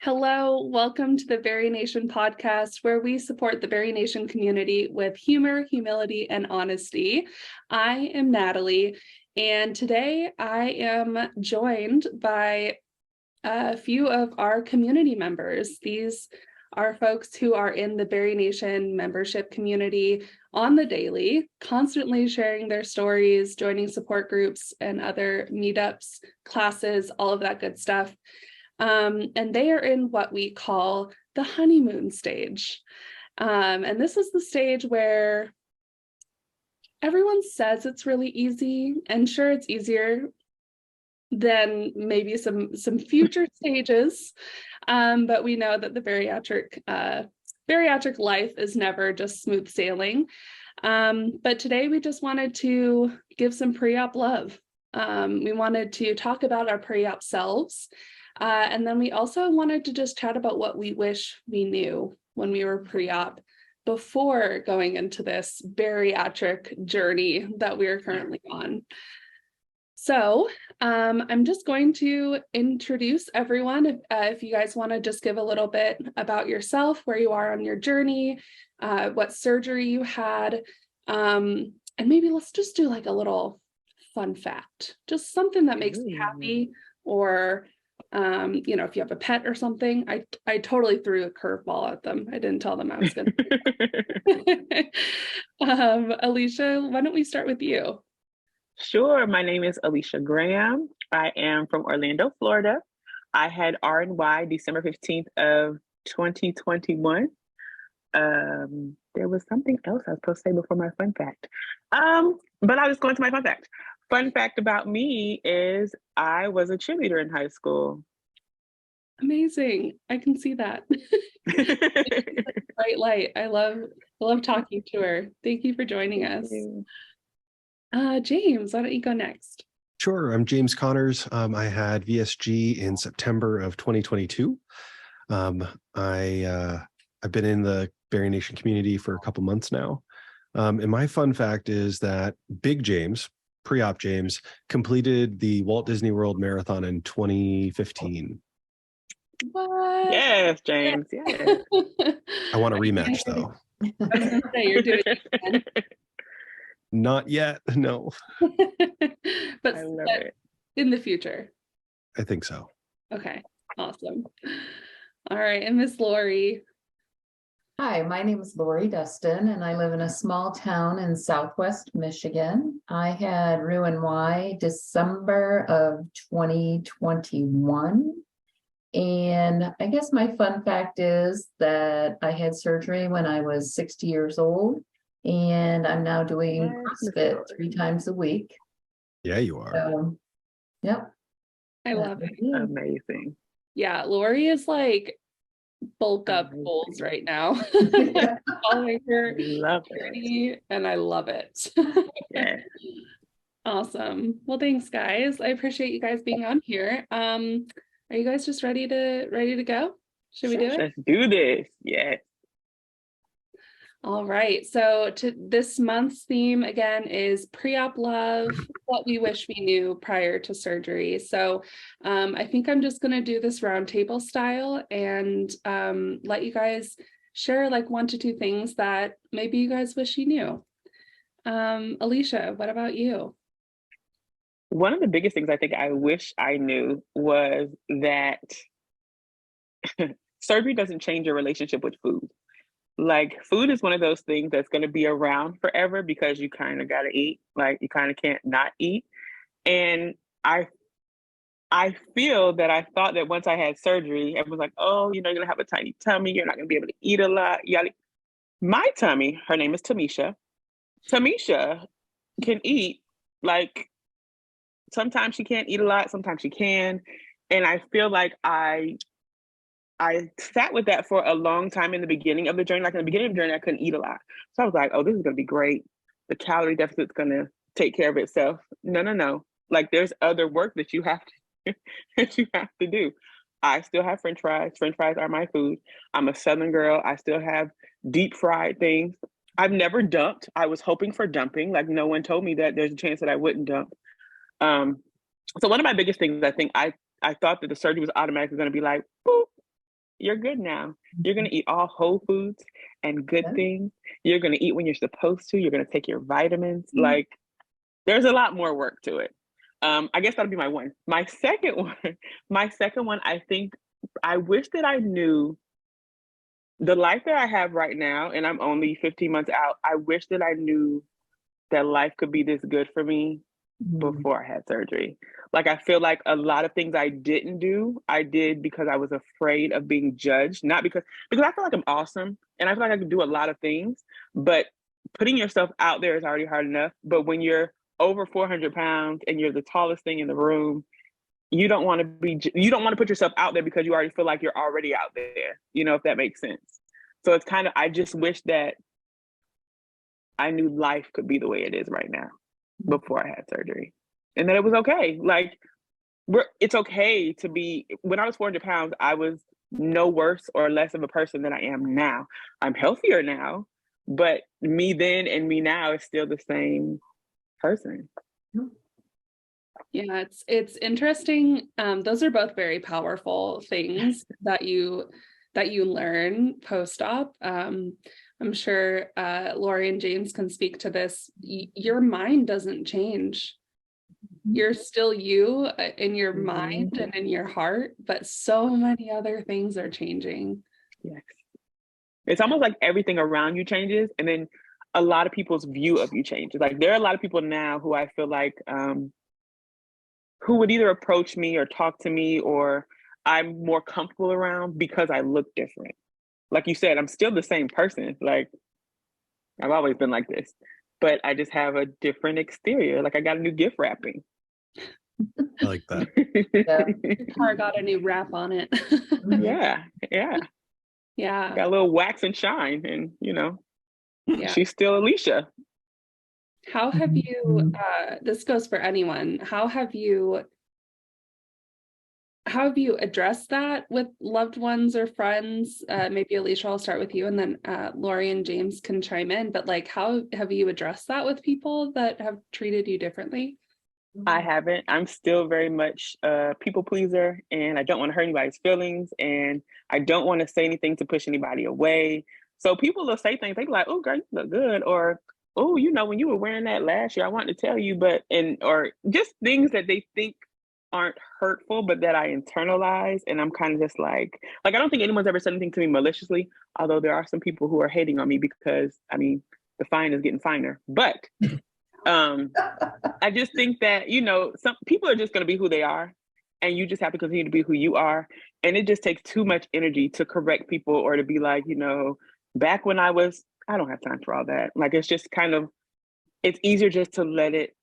Hello, welcome to the BariNation podcast, where we support the BariNation community with humor, humility, and honesty. I am Natalie, and today I am joined by a few of our community members. These are folks who are in the BariNation membership community on the daily, constantly sharing their stories, joining support groups and other meetups, classes, all of that good stuff. And they are in what we call the honeymoon stage. And this is the stage where everyone says it's really easy, and sure, it's easier than maybe some future stages. But we know that the bariatric life is never just smooth sailing. But today we just wanted to give some pre-op love. We wanted to talk about our pre-op selves. And then we also wanted to just chat about what we wish we knew when we were pre-op before going into this bariatric journey that we are currently on. So I'm just going to introduce everyone. If you guys want to just give a little bit about yourself, where you are on your journey, what surgery you had, and maybe let's just do like a little fun fact, just something that makes me happy, or if you have a pet or something. I totally threw a curveball at them. I didn't tell them I was going to. Alycia, why don't we start with you? Sure. My name is Alycia Graham. I am from Orlando, Florida. I had RNY December 15th of 2021. There was something else I was supposed to say before my fun fact. But I was going to my fun fact. Fun fact about me is I was a cheerleader in high school. Amazing. I can see that. Bright light. I love talking to her. Thank you for joining us. James, why don't you go next? Sure. I'm James Connors. I had VSG in September of 2022. I've been in the BariNation community for a couple months now. And my fun fact is that Big James, pre-op James, completed the Walt Disney World Marathon in 2015. What? Yes, James. Yes. I want a rematch, though. I was going to say, you're doing it again. Not yet, no. But I love it. In the future. I think so. Okay, awesome. All right, and Miss Lori. Hi, my name is Lori Dustin, and I live in a small town in Southwest Michigan. I had Roux-en-Y December of 2021. And I guess my fun fact is that I had surgery when I was 60 years old, and I'm now doing CrossFit 3 times a week. Yeah, you are. So, yep. I love it. Amazing. Yeah, Lori is like bulk up goals right now. Following her journey, and I love it. Yeah. Awesome. Well, thanks, guys. I appreciate you guys being on here. Are you guys just ready to go? Should we do it? Let's do this. Yes. All right. So this month's theme again is pre-op love, what we wish we knew prior to surgery. So I think I'm just going to do this roundtable style and let you guys share like 1 to 2 things that maybe you guys wish you knew. Alycia, what about you? One of the biggest things I think I wish I knew was that surgery doesn't change your relationship with food. Like, food is one of those things that's going to be around forever because you kind of got to eat. Like, you kind of can't not eat. And I feel that I thought that once I had surgery, everyone was like, oh, you're going to have a tiny tummy. You're not going to be able to eat a lot. My tummy, her name is Tamisha. Tamisha can eat, like, sometimes she can't eat a lot, sometimes she can. And I feel like I sat with that for a long time in the beginning of the journey. Like, in the beginning of the journey, I couldn't eat a lot. So I was like, oh, this is going to be great. The calorie deficit's going to take care of itself. No. Like, there's other work that you have to do. I still have French fries. French fries are my food. I'm a Southern girl. I still have deep fried things. I've never dumped. I was hoping for dumping. Like, no one told me that there's a chance that I wouldn't dump. So one of my biggest things, I think I thought that the surgery was automatically going to be like, boop, you're good now. You're going to eat all whole foods and good things. You're going to eat when you're supposed to. You're going to take your vitamins. Like, there's a lot more work to it. I guess that'll be my one. My second one, I think I wish that I knew the life that I have right now, and I'm only 15 months out. I wish that I knew that life could be this good for me before I had surgery. Like, I feel like a lot of things I didn't do, I did because I was afraid of being judged, not because I feel like I'm awesome and I feel like I can do a lot of things, but putting yourself out there is already hard enough. But when you're over 400 pounds and you're the tallest thing in the room, you don't want to put yourself out there because you already feel like you're already out there, if that makes sense. So it's kind of, I just wish that I knew life could be the way it is right now before I had surgery, and that it was okay. Like, it's okay to be, when I was 400 pounds, I was no worse or less of a person than I am now. I'm healthier now, but me then and me now is still the same person. Yeah, it's interesting. Those are both very powerful things that you learn post-op. I'm sure Lori and James can speak to this. Your mind doesn't change. You're still you in your mind and in your heart, but so many other things are changing. Yes. It's almost like everything around you changes, and then a lot of people's view of you changes. Like, there are a lot of people now who I feel like who would either approach me or talk to me, or I'm more comfortable around because I look different. Like you said, I'm still the same person. Like, I've always been like this, but I just have a different exterior. Like, I got a new gift wrapping. I like that. Your car got a new wrap on it. Yeah. Got a little wax and shine, and she's still Alycia. How have you, this goes for anyone, how have you addressed that with loved ones or friends? Maybe Alycia, I'll start with you, and then Lori and James can chime in, but like, how have you addressed that with people that have treated you differently? I haven't. I'm still very much a people pleaser, and I don't want to hurt anybody's feelings, and I don't want to say anything to push anybody away. So people will say things, they be like, "Oh, girl, you look good," or, "Oh, when you were wearing that last year, I wanted to tell you," or just things that they think aren't hurtful, but that I internalize. And I'm kind of just like, I don't think anyone's ever said anything to me maliciously, although there are some people who are hating on me because, the fine is getting finer. But I just think that, some people are just going to be who they are, and you just have to continue to be who you are. And it just takes too much energy to correct people or to be like, back when I don't have time for all that. Like, it's just it's easier just to let it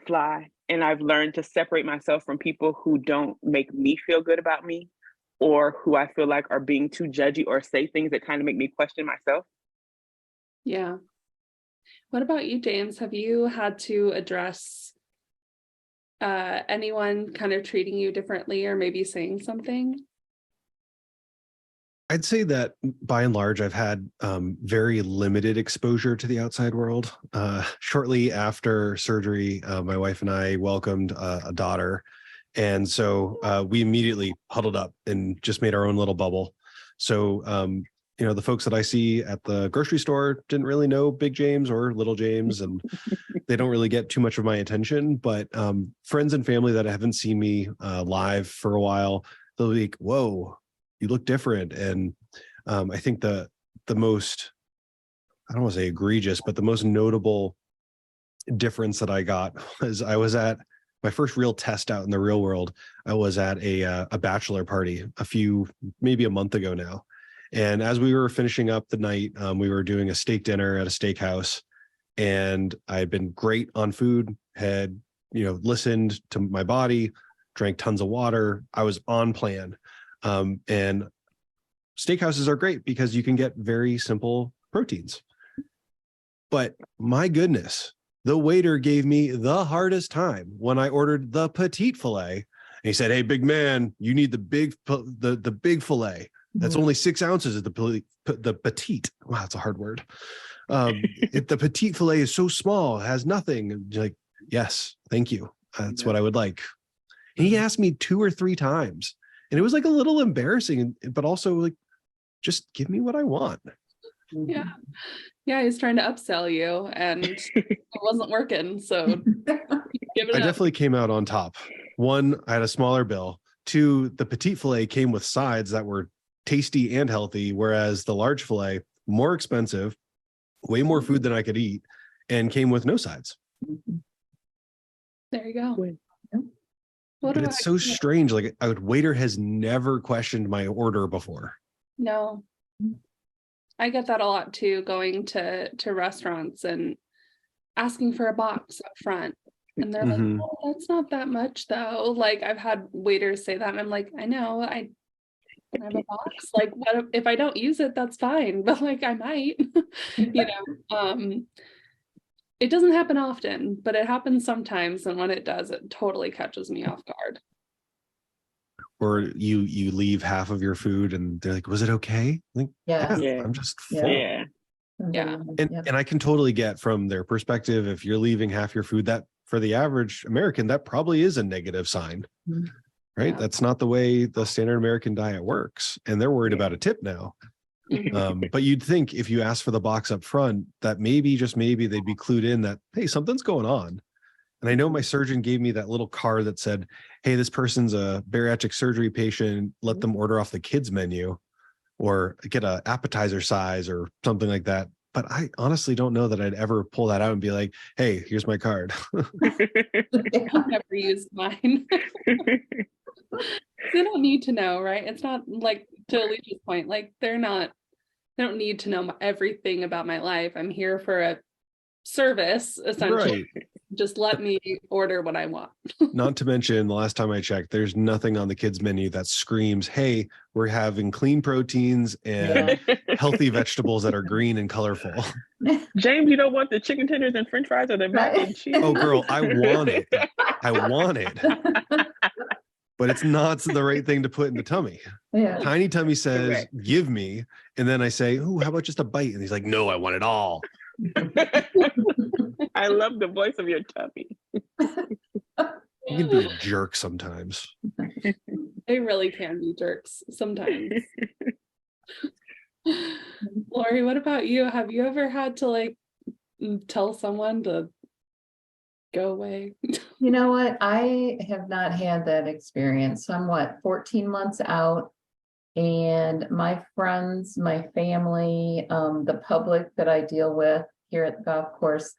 fly. And I've learned to separate myself from people who don't make me feel good about me, or who I feel like are being too judgy or say things that kind of make me question myself. Yeah. What about you, James? Have you had to address anyone kind of treating you differently or maybe saying something? I'd say that by and large, I've had very limited exposure to the outside world. Shortly after surgery, my wife and I welcomed a daughter. And so we immediately huddled up and just made our own little bubble. So, the folks that I see at the grocery store didn't really know Big James or Little James, and they don't really get too much of my attention. But friends and family that haven't seen me live for a while, they'll be like, "Whoa, you look different." And I think the most, I don't want to say egregious, but the most notable difference that I got was I was at my first real test out in the real world. I was at a bachelor party maybe a month ago now. And as we were finishing up the night, we were doing a steak dinner at a steakhouse, and I had been great on food, had, listened to my body, drank tons of water. I was on plan. And steakhouses are great because you can get very simple proteins. But my goodness, the waiter gave me the hardest time when I ordered the petite filet. And he said, "Hey, big man, you need the big filet. That's only 6 ounces of the petite." Wow, that's a hard word. The petite filet is so small, it has nothing. And you're like, "Yes, thank you. That's what I would like." And he asked me 2 or 3 times. And it was like a little embarrassing, but also like, just give me what I want. Yeah. Yeah, he's trying to upsell you and it wasn't working. So give it I up. definitely came out on top. One, I had a smaller bill. Two, the petite filet came with sides that were tasty and healthy, whereas the large filet, more expensive, way more food than I could eat, and came with no sides. There you go. What But about it's so you? strange. Like a waiter has never questioned my order before. No. I get that a lot too, going to restaurants and asking for a box up front. And they're like, Mhm. oh, that's not that much though. Like I've had waiters say that and I'm like, I know, I have a box. Like what if I don't use it, that's fine. But like I might, you know. It doesn't happen often, but it happens sometimes. And when it does, it totally catches me off guard. Or you leave half of your food and they're like, was it okay? Like, Yes. Yeah. I'm just Yeah. full. Yeah. Yeah. And I can totally get from their perspective, if you're leaving half your food, that for the average American, that probably is a negative sign, Mhm. right? Yeah. That's not the way the standard American diet works. And they're worried about a tip now. Mhm. But you'd think if you ask for the box up front, that maybe, just maybe, they'd be clued in that, hey, something's going on. And I know my surgeon gave me that little card that said, hey, this person's a bariatric surgery patient. Let them order off the kids menu or get a appetizer size or something like that. But I honestly don't know that I'd ever pull that out and be like, hey, here's my card. I've never used mine. They don't need to know, right? It's not like, to Alicia's point, like they don't need to know everything about my life. I'm here for a service, essentially. Right. Just let me order what I want. Not to mention, the last time I checked, there's nothing on the kids menu that screams, hey, we're having clean proteins and healthy vegetables that are green and colorful. James, you don't want the chicken tenders and french fries or the mac and cheese? Oh, girl, I want it. I want it. But it's not the right thing to put in the tummy. Yeah. Tiny Tummy says, Correct. give me. And then I say, oh, how about just a bite? And he's like, no, I want it all. I love the voice of your tummy. You can be a jerk sometimes. They really can be jerks sometimes. Lori, what about you? Have you ever had to like tell someone to go away? You know what? I have not had that experience. I'm 14 months out, and my friends, my family, the public that I deal with here at the golf course,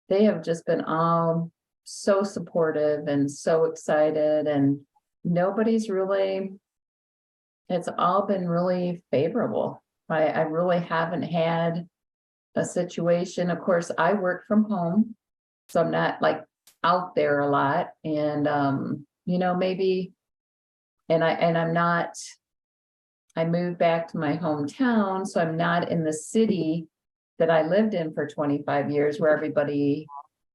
they have just been all so supportive and so excited, and nobody's really, it's all been really favorable. I really haven't had a situation. Of course, I work from home, so I'm not like out there a lot. And maybe, I'm not, I moved back to my hometown, so I'm not in the city that I lived in for 25 years, where everybody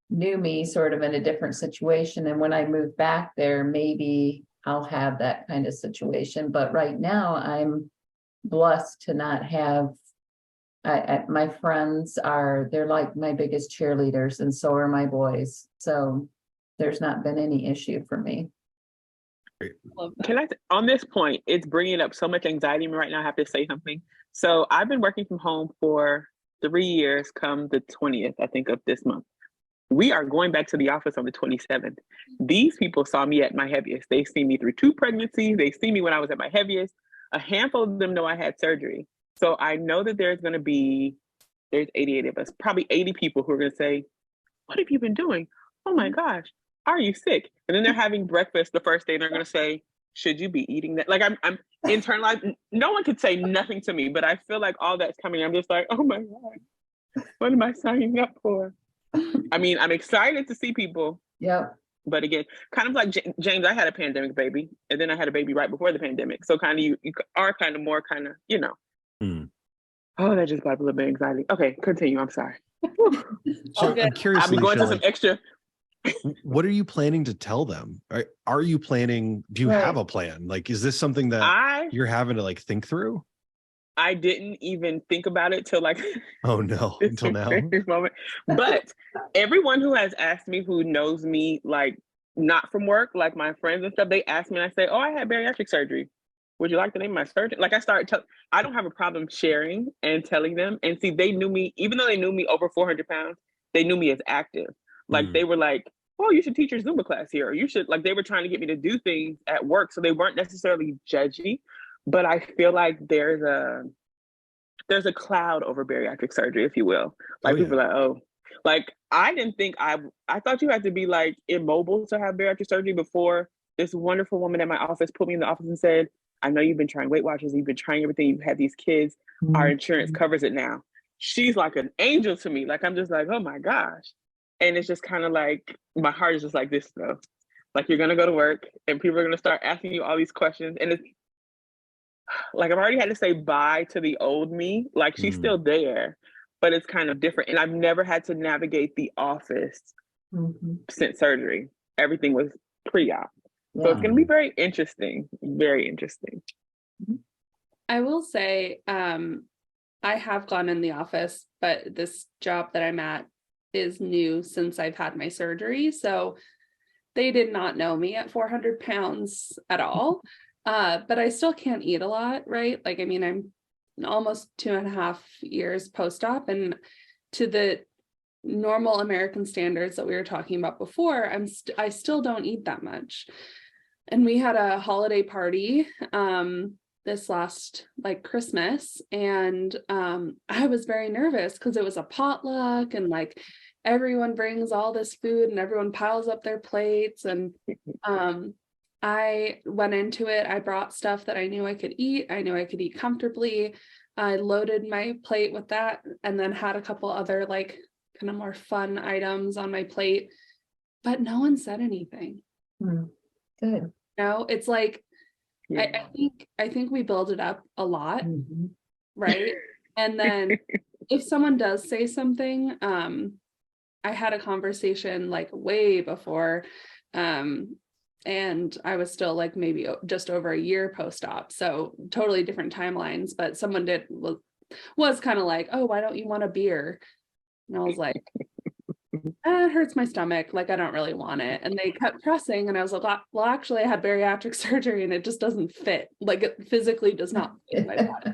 knew me sort of in a different situation. And when I move back there, maybe I'll have that kind of situation. But right now I'm blessed to not have, my friends they're like my biggest cheerleaders, and so are my boys. So there's not been any issue for me. Love that. Can I, on this point, it's bringing up so much anxiety in me right now. I have to say something. So I've been working from home for 3 years, come the 20th, I think, of this month. We are going back to the office on the 27th. These people saw me at my heaviest. They see me through 2 pregnancies. They see me when I was at my heaviest. A handful of them know I had surgery. So I know that there's 88 of us, probably 80 people who are going to say, what have you been doing? Oh my gosh, are you sick? And then they're having breakfast the first day and they're going to say, should you be eating that? Like I'm internalized. No one could say nothing to me, but I feel like all that's coming. I'm just like, oh my God, what am I signing up for? I mean, I'm excited to see people. Yep. But again, kind of like James, I had a pandemic baby, and then I had a baby right before the pandemic. So kind of you are kind of more kind of, Oh, that just brought up a little bit of anxiety. Okay, continue. I'm sorry. So I'm curious, I'll be going Alycia, to some extra. what are you planning to tell them? Are you planning, do you have a plan? Like, is this something that you're having to like think through? I didn't even think about it till like oh no, until now. Moment. But everyone who has asked me, who knows me like not from work, like my friends and stuff, they ask me and I say, oh, I had bariatric surgery. Would you like the name of my surgeon? Like I don't have a problem sharing and telling them. And see, they knew me, even though they knew me over 400 pounds, they knew me as active. Like they were like, oh, you should teach your Zumba class here. Or you should, like, they were trying to get me to do things at work. So they weren't necessarily judgy, but I feel like there's a cloud over bariatric surgery, if you will. Like people are like, oh, like I didn't think I thought you had to be like immobile to have bariatric surgery before this wonderful woman at my office put me in the office and said, I know you've been trying Weight Watchers, you've been trying everything, you've had these kids, our insurance covers it now. She's like an angel to me. Like, I'm just like, oh my gosh. And it's just kind of like, my heart is just like this though. Like you're gonna go to work and people are gonna start asking you all these questions. And it's like, I've already had to say bye to the old me. Like she's still there, but it's kind of different. And I've never had to navigate the office since surgery. Everything was pre-op. So it's going to be very interesting, very interesting. I will say, I have gone in the office, but this job that I'm at is new since I've had my surgery. So they did not know me at 400 pounds at all. But I still can't eat a lot, right? Like, I mean, I'm almost 2.5 years post-op, and to the normal American standards that we were talking about before, I still don't eat that much. And we had a holiday party this last like Christmas, and I was very nervous because it was a potluck and like everyone brings all this food and everyone piles up their plates, and I went into it. I brought stuff that I knew I could eat. I knew I could eat comfortably. I loaded my plate with that and then had a couple other like kind of more fun items on my plate, but no one said anything. Good. No, it's like, I think we build it up a lot, right? And then if someone does say something, I had a conversation like way before, and I was still like maybe just over a year post-op, so totally different timelines, but someone was kind of like, oh, why don't you want a beer? And I was like, it hurts my stomach, like I don't really want it. And they kept pressing, and I was like, well, actually I had bariatric surgery and it just doesn't fit, like it physically does not fit my body.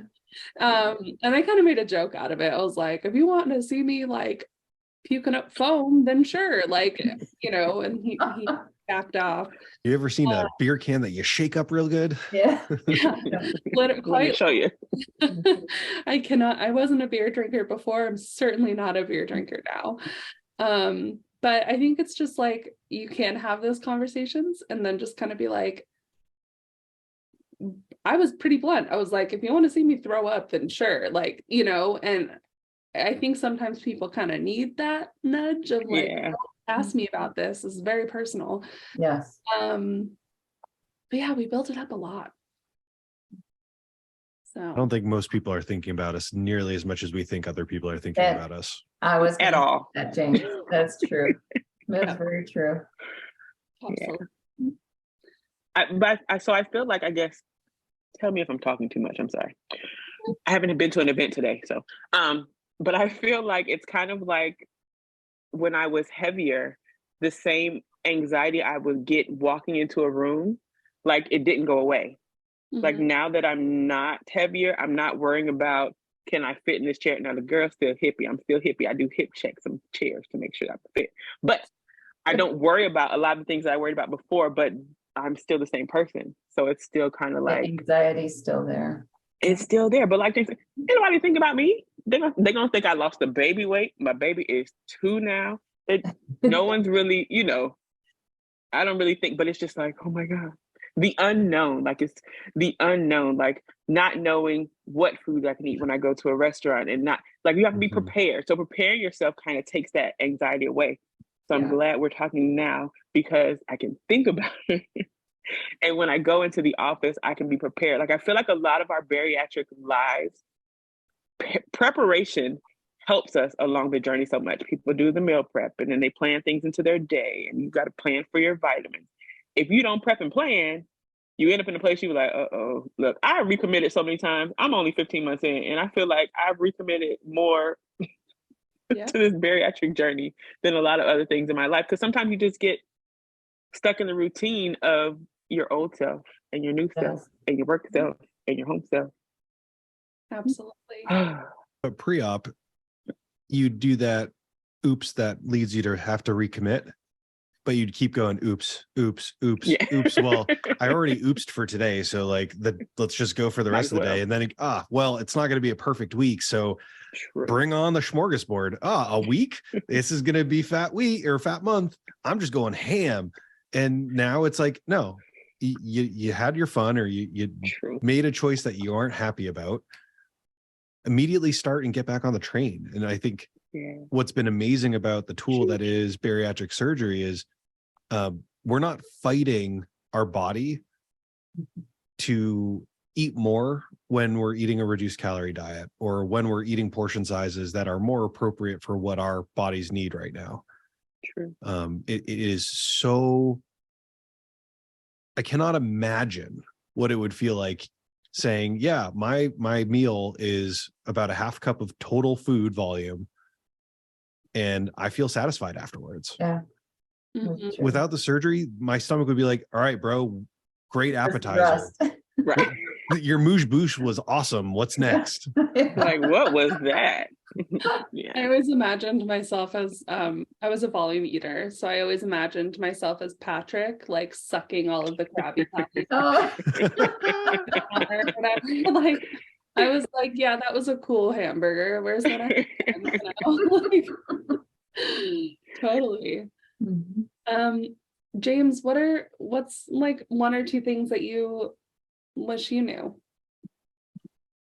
And I kind of made a joke out of it. I was like, if you want to see me like puking up foam, then sure, like, you know. And he backed off. You ever seen a beer can that you shake up real good? Yeah. Let me show you. I wasn't a beer drinker before. I'm certainly not a beer drinker now. But I think it's just like, you can have those conversations and then just kind of be like, I was pretty blunt. I was like, if you want to see me throw up, then sure, like, you know. And I think sometimes people kind of need that nudge of like, don't ask me about this. This is very personal. Yes. But yeah, we built it up a lot. So I don't think most people are thinking about us nearly as much as we think other people are thinking about us. I was at all. That, James. That's true. That's very true. So I feel like, I guess, tell me if I'm talking too much. I'm sorry. I haven't been to an event today, so but I feel like it's kind of like when I was heavier, the same anxiety I would get walking into a room, like it didn't go away. Like now that I'm not heavier, I'm not worrying about, can I fit in this chair? Now the girl's still hippie. I'm still hippie. I do hip checks some chairs to make sure I fit. But I don't worry about a lot of the things I worried about before, but I'm still the same person. So it's still kind of like, anxiety's still there. It's still there. But like, anybody think about me? They're gonna think I lost the baby weight. My baby is 2 now. No one's really, you know, I don't really think, but it's just like, oh my God. The unknown, like it's the unknown, like not knowing what food I can eat when I go to a restaurant, and not like, you have to be prepared. So preparing yourself kind of takes that anxiety away. So I'm glad we're talking now because I can think about it. And when I go into the office, I can be prepared. Like I feel like a lot of our bariatric lives, preparation helps us along the journey so much. People do the meal prep and then they plan things into their day, and you've got to plan for your vitamins. If you don't prep and plan, you end up in a place you're like, uh-oh. Look, I recommitted so many times. I'm only 15 months in, and I feel like I've recommitted more to this bariatric journey than a lot of other things in my life. Because sometimes you just get stuck in the routine of your old self and your new self Yes. and your work self and your home self. Absolutely. But pre-op, you do that oops that leads you to have to recommit, but you'd keep going oops, oops, oops, Yeah. oops. Well, I already oopsed for today, so like let's just go for the Might rest as of the day. well. And then well, it's not going to be a perfect week, so True. bring on the smorgasbord. A week? This is going to be fat week or fat month. I'm just going ham. And now it's like, no, you had your fun, or you True. made a choice that you aren't happy about. Immediately start and get back on the train. And I think what's been amazing about the tool that is bariatric surgery is we're not fighting our body to eat more when we're eating a reduced calorie diet, or when we're eating portion sizes that are more appropriate for what our bodies need right now. True. It is so, I cannot imagine what it would feel like saying, yeah, my meal is about a half cup of total food volume and I feel satisfied afterwards. Yeah. Mhm. True. Without the surgery, my stomach would be like, all right, bro, great appetizer. Rest. Right. Your mouche bouche was awesome. What's next? Like, what was that? I Yeah. always imagined myself as I was a volume eater, so I always imagined myself as Patrick, like sucking all of the Krabby Patties Oh. or whatever. Like I was like, yeah, that was a cool hamburger. Where's that at? Like, totally. Mhm. James, what's like one or two things that you wish you knew?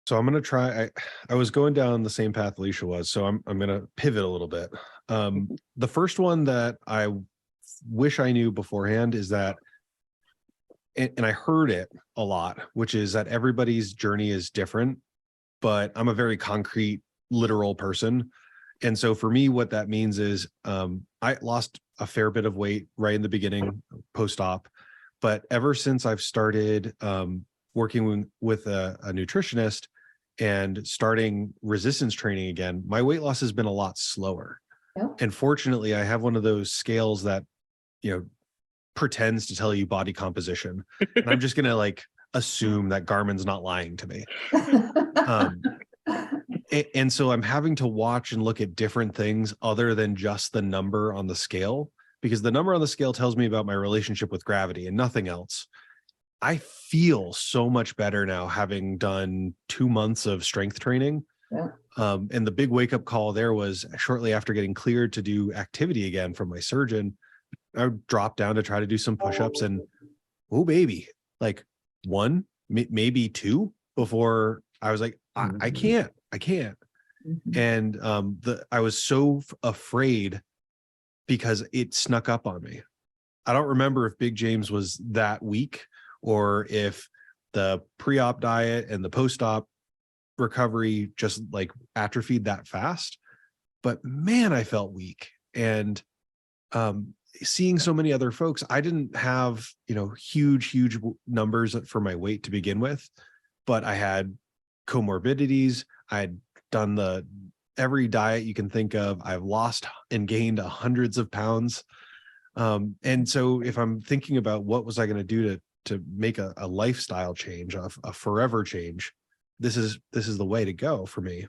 So I'm gonna try. I was going down the same path Alycia was, so I'm gonna pivot a little bit. The first one that I wish I knew beforehand is that, and I heard it a lot, which is that everybody's journey is different, but I'm a very concrete, literal person. And so for me, what that means is I lost a fair bit of weight right in the beginning, post-op, but ever since I've started working with a nutritionist and starting resistance training again, my weight loss has been a lot slower. Yep. And fortunately, I have one of those scales that, pretends to tell you body composition. And I'm just going to like assume that Garmin's not lying to me. And so I'm having to watch and look at different things other than just the number on the scale, because the number on the scale tells me about my relationship with gravity and nothing else. I feel so much better now, having done 2 months of strength training. Yeah. And the big wake up call there was shortly after getting cleared to do activity again from my surgeon. I would drop down to try to do some push-ups, and oh baby, like one, maybe two before I was like, I can't. Mhm. And I was so afraid because it snuck up on me. I don't remember if Big James was that weak, or if the pre-op diet and the post-op recovery just like atrophied that fast. But man, I felt weak. And seeing so many other folks, I didn't have, huge numbers for my weight to begin with, but I had comorbidities. I had done every diet you can think of. I've lost and gained hundreds of pounds. And so if I'm thinking about what was I going to do to make a lifestyle change, a forever change, this is the way to go for me.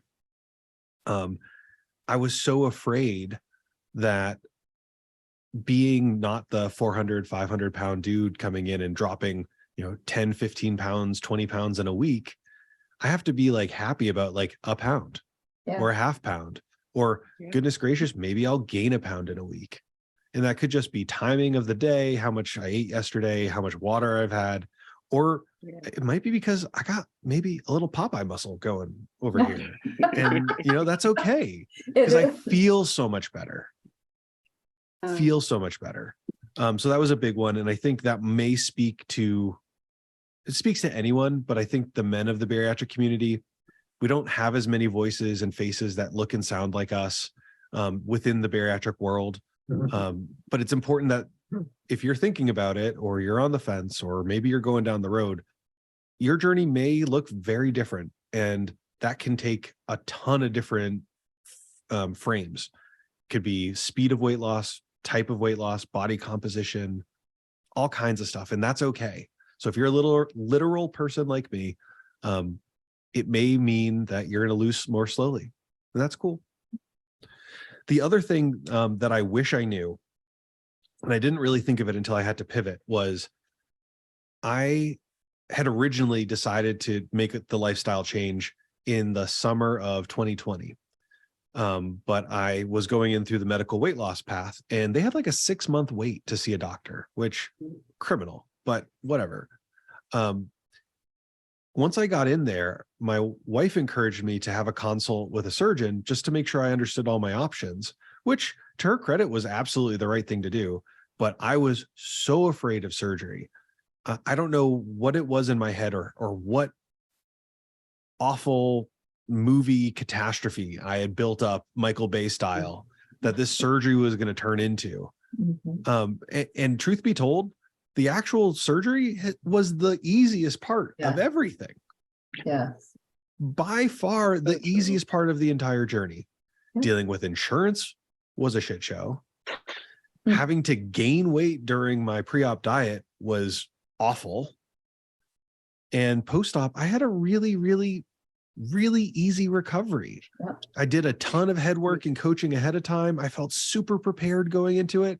I was so afraid that being not the 400, 500 pound dude coming in and dropping, 10, 15 pounds, 20 pounds in a week, I have to be like happy about like a pound or a half pound, or goodness gracious, maybe I'll gain a pound in a week. And that could just be timing of the day, how much I ate yesterday, how much water I've had, or it might be because I got maybe a little Popeye muscle going over here. And, that's okay, because I feel so much better. So that was a big one. And I think that may speaks to anyone, but I think the men of the bariatric community, we don't have as many voices and faces that look and sound like us within the bariatric world. But it's important that if you're thinking about it, or you're on the fence, or maybe you're going down the road, your journey may look very different. And that can take a ton of different frames. Could be speed of weight loss, type of weight loss, body composition, all kinds of stuff, and that's okay. So if you're a little literal person like me, it may mean that you're going to lose more slowly, and that's cool. The other thing that I wish I knew, and I didn't really think of it until I had to pivot, was I had originally decided to make the lifestyle change in the summer of 2020. But I was going in through the medical weight loss path, and they had like a 6-month wait to see a doctor, which criminal, but whatever. Once I got in there, my wife encouraged me to have a consult with a surgeon just to make sure I understood all my options, which to her credit was absolutely the right thing to do. But I was so afraid of surgery. I don't know what it was in my head or what awful movie catastrophe I had built up Michael Bay style that this surgery was going to turn into. And truth be told, the actual surgery was the easiest part of everything. Yes. By far the easiest part of the entire journey. Dealing with insurance was a shit show. Having to gain weight during my pre-op diet was awful. And post-op, I had a really, really, really easy recovery. I did a ton of head work and coaching ahead of time. I felt super prepared going into it.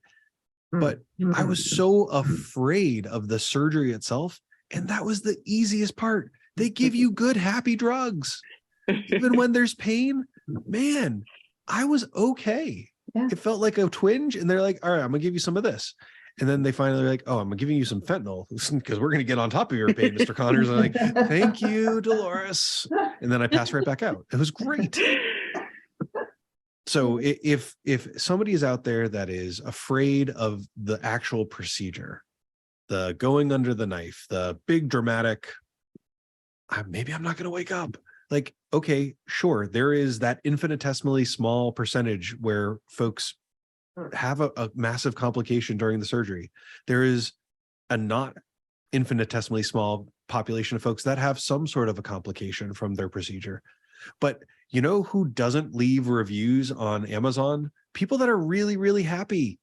But I was so afraid of the surgery itself. And that was the easiest part. They give you good, happy drugs. Even when there's pain, man, I was okay. It felt like a twinge. And they're like, all right, I'm gonna give you some of this. And then they finally like, oh, I'm giving you some fentanyl because we're going to get on top of your pain, Mr. Connors. And I'm like, thank you, Dolores. And then I pass right back out. It was great. So if somebody is out there that is afraid of the actual procedure, the going under the knife, the big dramatic, maybe I'm not going to wake up. Like, okay, sure. There is that infinitesimally small percentage where folks have a massive complication during the surgery. There is a not infinitesimally small population of folks that have some sort of a complication from their procedure. But you know who doesn't leave reviews on Amazon? People that are really, really happy.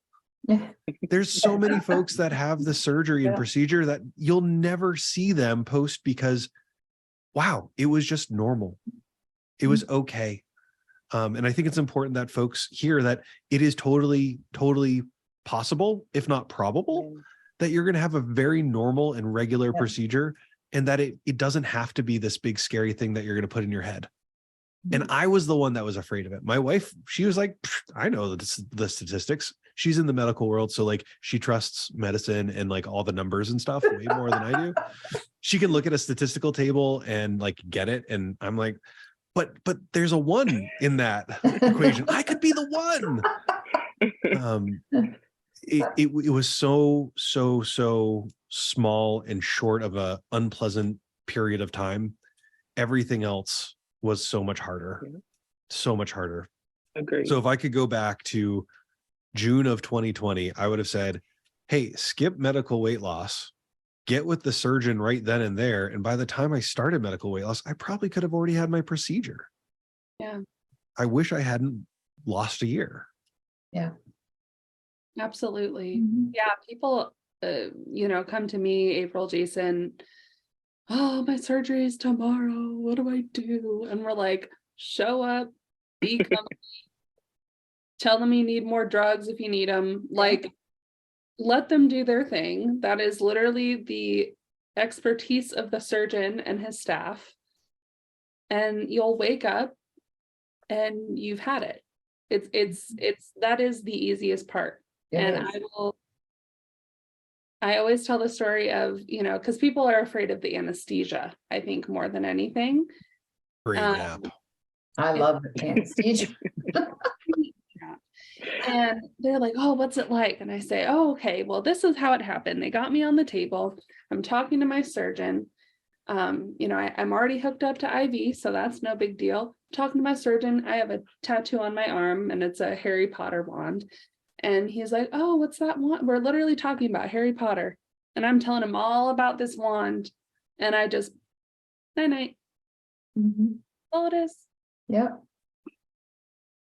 There's so many folks that have the surgery and procedure that you'll never see them post because, wow, it was just normal. It was okay. And I think it's important that folks hear that it is totally, totally possible, if not probable, that you're going to have a very normal and regular procedure, and that it doesn't have to be this big, scary thing that you're going to put in your head. And I was the one that was afraid of it. My wife, she was like, I know the statistics. She's in the medical world. So like she trusts medicine and like all the numbers and stuff way more than I do. She can look at a statistical table and like get it. And I'm like, but there's a 1 in that equation. I could be the 1. It was so small and short of a unpleasant period of time. Everything else was so much harder. Agreed. So if I could go back to June of 2020, I would have said, hey, skip medical weight loss, get with the surgeon right then and there. And by the time I started medical weight loss, I probably could have already had my procedure. Yeah. I wish I hadn't lost a year. Yeah. Absolutely. Yeah. People, come to me, April, Jason, oh, my surgery is tomorrow. What do I do? And we're like, show up, be comfy, tell them you need more drugs if you need them. Like, let them do their thing. That is literally the expertise of the surgeon and his staff. And you'll wake up and you've had it. That is the easiest part. I always tell the story of, because people are afraid of the anesthesia, I think, more than anything. Great nap. I love the anesthesia. And they're like, oh, what's it like? And I say, oh, okay, well, this is how it happened. They got me on the table. I'm talking to my surgeon. I'm already hooked up to IV, so that's no big deal. Talking to my surgeon, I have a tattoo on my arm and it's a Harry Potter wand. And he's like, oh, what's that wand? We're literally talking about Harry Potter. And I'm telling him all about this wand. And I just, night. All it is. Yep.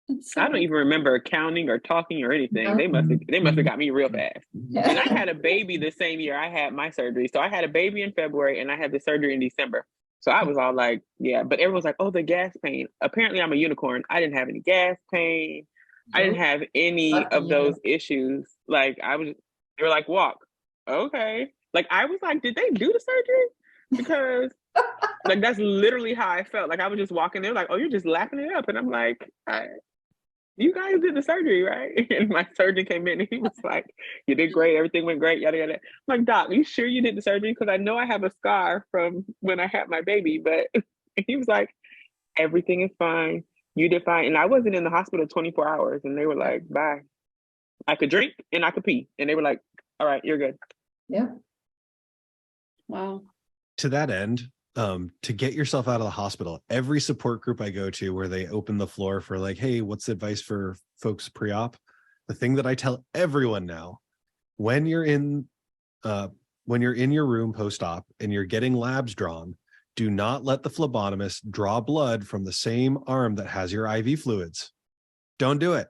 It's I don't so even remember counting or talking or anything. They must have got me real fast. And I had a baby the same year I had my surgery. So I had a baby in February and I had the surgery in December. So I was all like, yeah, but everyone's like, oh, the gas pain. Apparently I'm a unicorn. I didn't have any gas pain. I didn't have any Lucky of you. those issues. Like they were like, walk. Okay. Like I was like, did they do the surgery? Because like that's literally how I felt. Like I was just walking there, like, oh, you're just lapping it up. And I'm like, you guys did the surgery, right? And my surgeon came in and he was like, you did great. Everything went great. Yada, yada. I'm like, doc, are you sure you did the surgery? Because I know I have a scar from when I had my baby. But he was like, everything is fine. You did fine. And I wasn't in the hospital 24 hours. And they were like, bye. I could drink and I could pee. And they were like, all right, you're good. Yeah. wow. To that end, to get yourself out of the hospital, every support group I go to where they open the floor for like, hey, what's the advice for folks pre-op? The thing that I tell everyone now, when you're in your room post-op and you're getting labs drawn, do not let the phlebotomist draw blood from the same arm that has your IV fluids. Don't do it.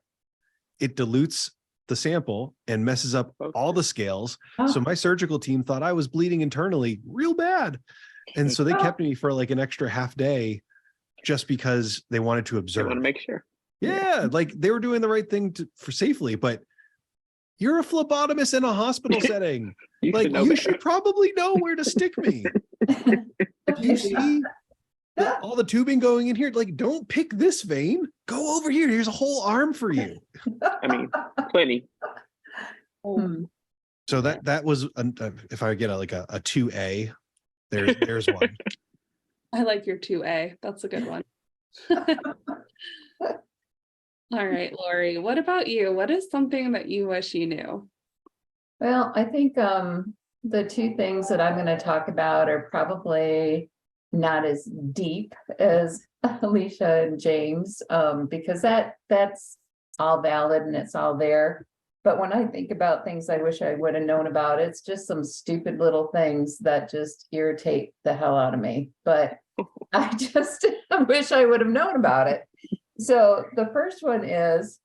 It dilutes the sample and messes up all the scales. So my surgical team thought I was bleeding internally real bad. And so they kept me for like an extra half day just because they wanted to observe. I want to make sure. Yeah, like they were doing the right thing for safely, but you're a phlebotomist in a hospital setting. You should probably know where to stick me. If you see all the tubing going in here, like don't pick this vein. Go over here. Here's a whole arm for you. I mean, plenty. So that was if I get a 2A. There's one. I like your 2A. That's a good one. All right, Lori, what about you? What is something that you wish you knew? Well, I think the two things that I'm going to talk about are probably not as deep as Alycia and James, because that's all valid and it's all there. But when I think about things I wish I would have known about, it's just some stupid little things that just irritate the hell out of me. But I just wish I would have known about it. So the first one is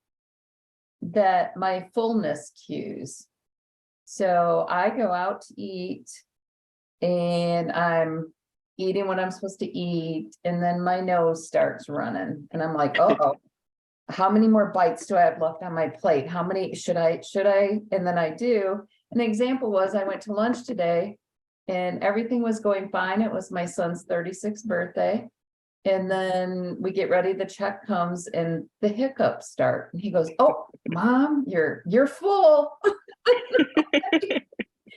that my fullness cues. So I go out to eat and I'm eating what I'm supposed to eat, and then my nose starts running and I'm like, oh, how many more bites do I have left on my plate? How many should I? And then I do. An example was I went to lunch today and everything was going fine. It was my son's 36th birthday. And then we get ready, the check comes and the hiccups start. And he goes, oh, Mom, you're full.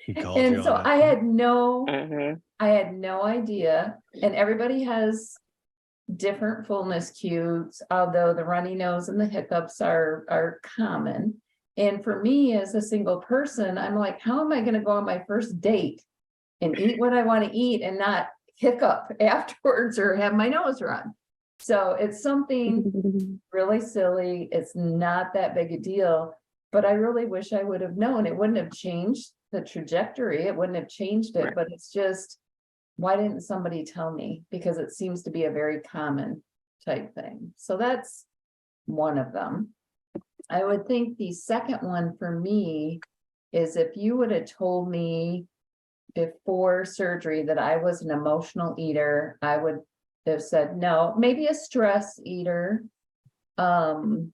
And so I had no idea. And everybody has different fullness cues, although the runny nose and the hiccups are common. And for me as a single person, I'm like, how am I going to go on my first date and eat what I want to eat and not hiccup afterwards or have my nose run? So it's something really silly. It's not that big a deal, but I really wish I would have known. It wouldn't have changed the trajectory. It wouldn't have changed it, but it's just, why didn't somebody tell me? Because it seems to be a very common type thing. So that's one of them. I would think the second one for me is if you would have told me before surgery that I was an emotional eater, I would have said no, maybe a stress eater, or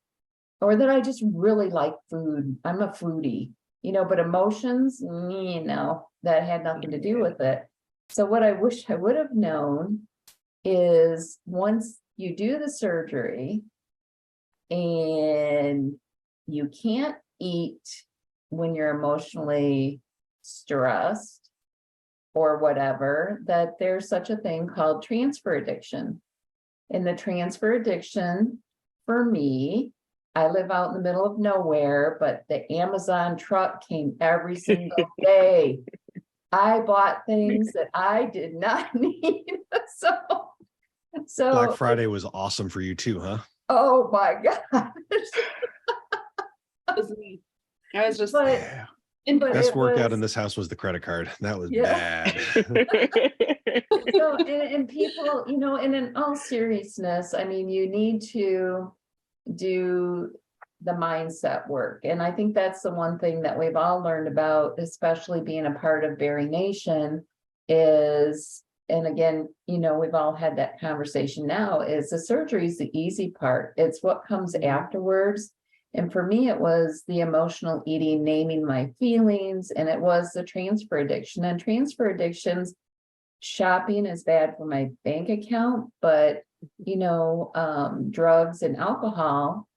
that I just really like food. I'm a foodie, but emotions, that had nothing to do with it. So what I wish I would have known is once you do the surgery and you can't eat when you're emotionally stressed or whatever, that there's such a thing called transfer addiction. And the transfer addiction for me, I live out in the middle of nowhere, but the Amazon truck came every single day. I bought things that I did not need. So Black Friday was awesome for you too, huh? Oh my gosh. I was just best workout in this house was the credit card. That was bad. So, and people, and in all seriousness, I mean, you need to, do the mindset work. And I think that's the one thing that we've all learned about, especially being a part of BariNation, is, and again, you know, we've all had that conversation now, is the surgery is the easy part. It's what comes afterwards. And for me, it was the emotional eating, naming my feelings, and it was the transfer addiction. And transfer addictions, shopping is bad for my bank account, but you know, drugs and alcohol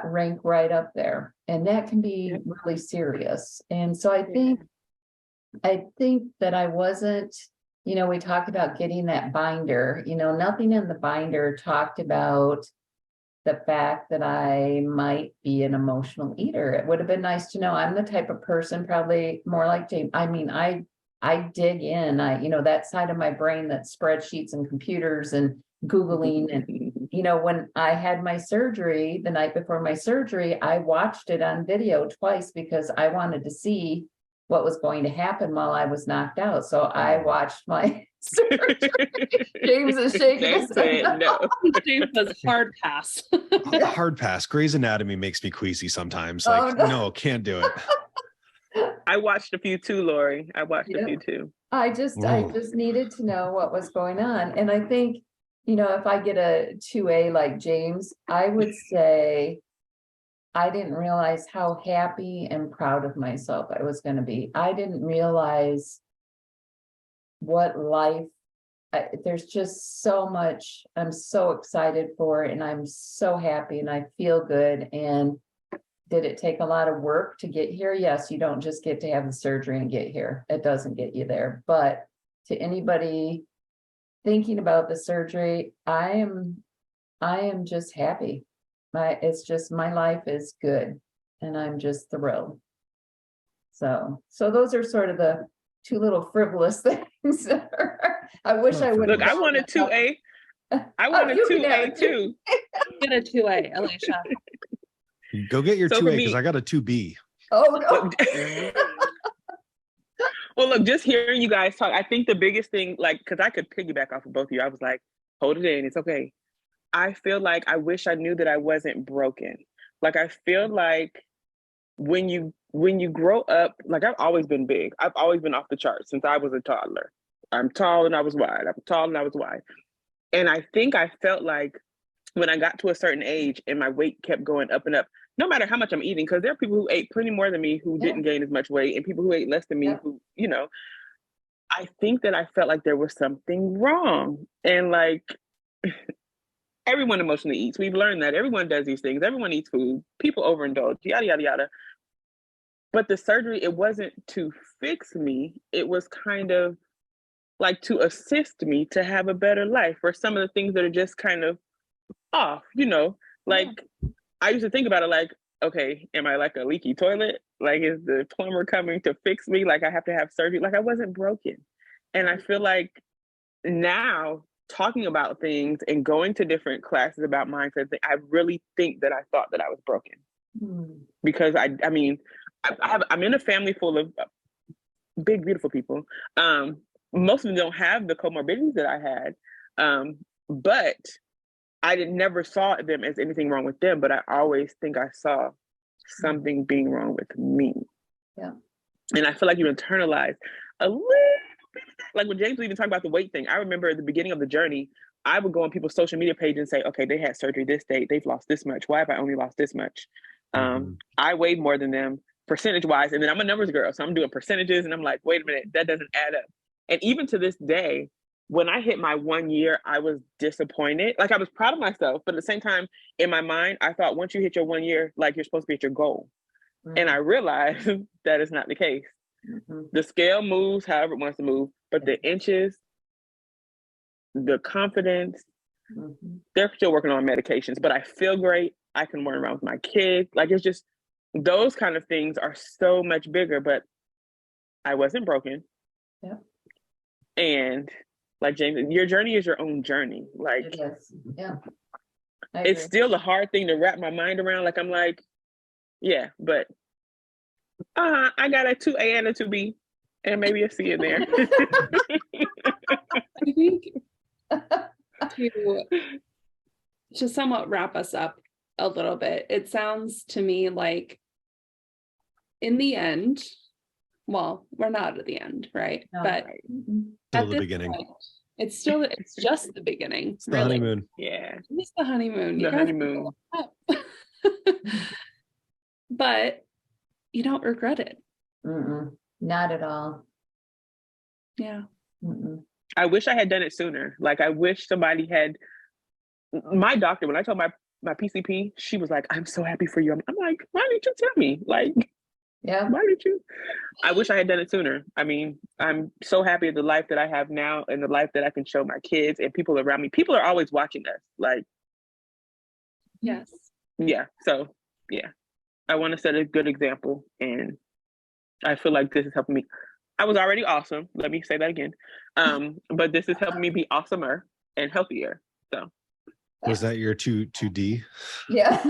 rank right up there, and that can be really serious. And so I think that I wasn't, you know, we talked about getting that binder, you know, nothing in the binder talked about the fact that I might be an emotional eater. It would have been nice to know. I'm the type of person, probably more like James. I mean, I dig in, you know, that side of my brain, that spreadsheets and computers and Googling. And, you know, when I had my surgery, the night before my surgery, I watched it on video twice because I wanted to see what was going to happen while I was knocked out. So I watched my surgery. James is shaking his head. No. James was hard pass. Hard pass. Grey's Anatomy makes me queasy sometimes. Oh, Like, no. no, can't do it. I watched a few too, Lori. I watched a few too. I just needed to know what was going on. And I think, you know, if I get a 2A like James, I would say I didn't realize how happy and proud of myself I was going to be. I didn't realize what life, there's just so much I'm so excited for, and I'm so happy and I feel good. And did it take a lot of work to get here? Yes, you don't just get to have the surgery and get here. It doesn't get you there. But to anybody thinking about the surgery, I am just happy. It's just, my life is good and I'm just thrilled. So those are sort of the two little frivolous things. I wish I would. Look, I wanted 2A. I wanted 2A too. Get a 2A, Alycia. Go get your So 2A for because me- I got a 2B. Oh no. Well, look, just hearing you guys talk, I think the biggest thing, like, because I could piggyback off of both of you. I was like, hold it in, it's okay. I feel like I wish I knew that I wasn't broken. Like, I feel like when you grow up, like, I've always been big. I've always been off the charts since I was a toddler. I'm tall and I was wide. I'm tall and I was wide. And I think I felt like when I got to a certain age and my weight kept going up and up, no matter how much I'm eating, because there are people who ate plenty more than me who didn't gain as much weight, and people who ate less than me who, you know, I think that I felt like there was something wrong. And like, everyone emotionally eats. We've learned that everyone does these things. Everyone eats food. People overindulge, yada, yada, yada. But the surgery, it wasn't to fix me. It was kind of like to assist me to have a better life, for some of the things that are just kind of off, you know, like I used to think about it like, okay, am I like a leaky toilet? Like, is the plumber coming to fix me? Like, I have to have surgery? Like, I wasn't broken. And I feel like now talking about things and going to different classes about mindset, I really think that I thought that I was broken. Because I mean, I'm in a family full of big, beautiful people. Most of them don't have the comorbidities that I had. But I never saw them as anything wrong with them, but I always think I saw something being wrong with me. Yeah. And I feel like you internalize a little bit of that. Like when James was even talking about the weight thing, I remember at the beginning of the journey, I would go on people's social media page and say, okay, they had surgery this date, they've lost this much. Why have I only lost this much? I weighed more than them percentage-wise. And then I'm a numbers girl, so I'm doing percentages and I'm like, wait a minute, that doesn't add up. And even to this day, when I hit my 1 year, I was disappointed. Like, I was proud of myself, but at the same time, in my mind, I thought once you hit your 1 year, like, you're supposed to be at your goal. And I realized that is not the case. The scale moves however it wants to move, but the inches, the confidence, they're still working on medications, but I feel great. I can run around with my kids. Like, it's just, those kind of things are so much bigger, but I wasn't broken. Yeah. And like James, your journey is your own journey. Like, It is. Yeah. it's still a hard thing to wrap my mind around. Like, I'm like, yeah, but I got a 2A and a 2B and maybe a C in there. I think to somewhat wrap us up, a little bit. It sounds to me like in the end, well, we're not at the end, right? No. But Till at the this beginning. point, it's just the beginning. It's the really. honeymoon. Yeah. It's the honeymoon. You The guys honeymoon. but you don't regret it. Not at all. Yeah. I wish I had done it sooner. Like, I wish somebody had. My doctor, when I told my PCP, she was like, "I'm so happy for you." I'm like, "Why didn't you tell me? Like, Yeah. why did you?" I wish I had done it sooner. I mean, I'm so happy with the life that I have now and the life that I can show my kids and people around me. People are always watching us. Like, Yes. yeah. So, yeah, I want to set a good example, and I feel like this is helping me. I was already awesome. Let me say that again. But this is helping me be awesomer and healthier. So. Was that your 2D? Yeah.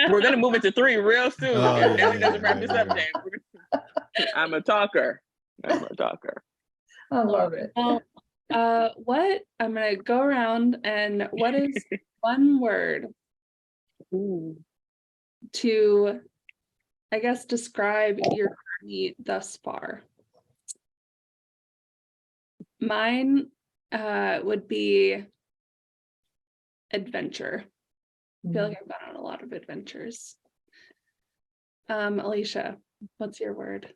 We're gonna move into 3 real soon. Oh, If yeah, Natalie doesn't yeah, wrap this up, right. then I'm a talker. I'm a talker. I love it. What I'm gonna go around, and what is one word Ooh. to, I guess, describe your journey thus far? Mine would be adventure. I feel like I've gone on a lot of adventures. Alycia, what's your word?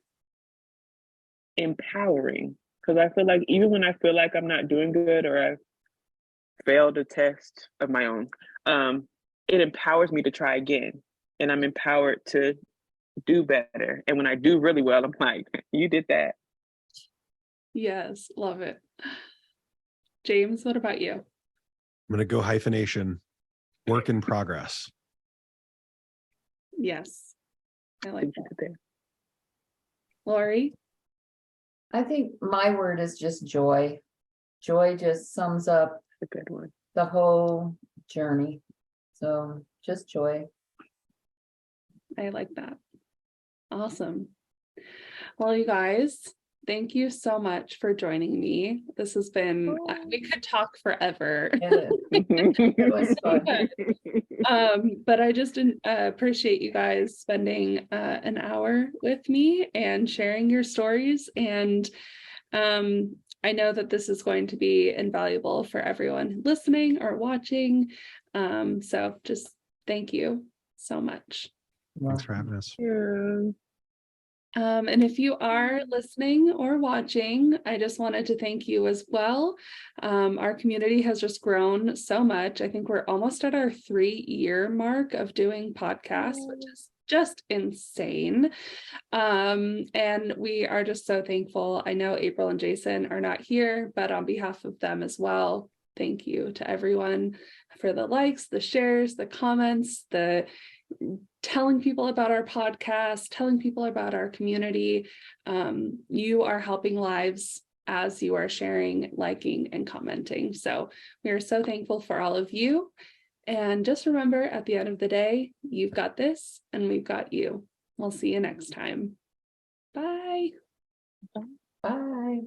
Empowering. Because I feel like even when I feel like I'm not doing good or I've failed a test of my own, it empowers me to try again. And I'm empowered to do better. And when I do really well, I'm like, you did that. Yes, love it. James, what about you? I'm going to go hyphenation, work in progress. Yes, I like that. There. Lori? I think my word is just joy. Joy just sums up A good one. the whole journey. So just joy. I like that. Awesome. Well, you guys, thank you so much for joining me. This has been, we could talk forever. It was fun. But I just appreciate you guys spending an hour with me and sharing your stories. And I know that this is going to be invaluable for everyone listening or watching. So just thank you so much. Thanks for having us. Yeah. And if you are listening or watching, I just wanted to thank you as well. Our community has just grown so much. I think we're almost at our 3-year mark of doing podcasts, which is just insane. And we are just so thankful. I know April and Jason are not here, but on behalf of them as well, thank you to everyone for the likes, the shares, the comments, the telling people about our podcast, telling people about our community. You are helping lives as you are sharing, liking, and commenting. So we are so thankful for all of you. And just remember, at the end of the day, you've got this and we've got you. We'll see you next time. Bye. Bye.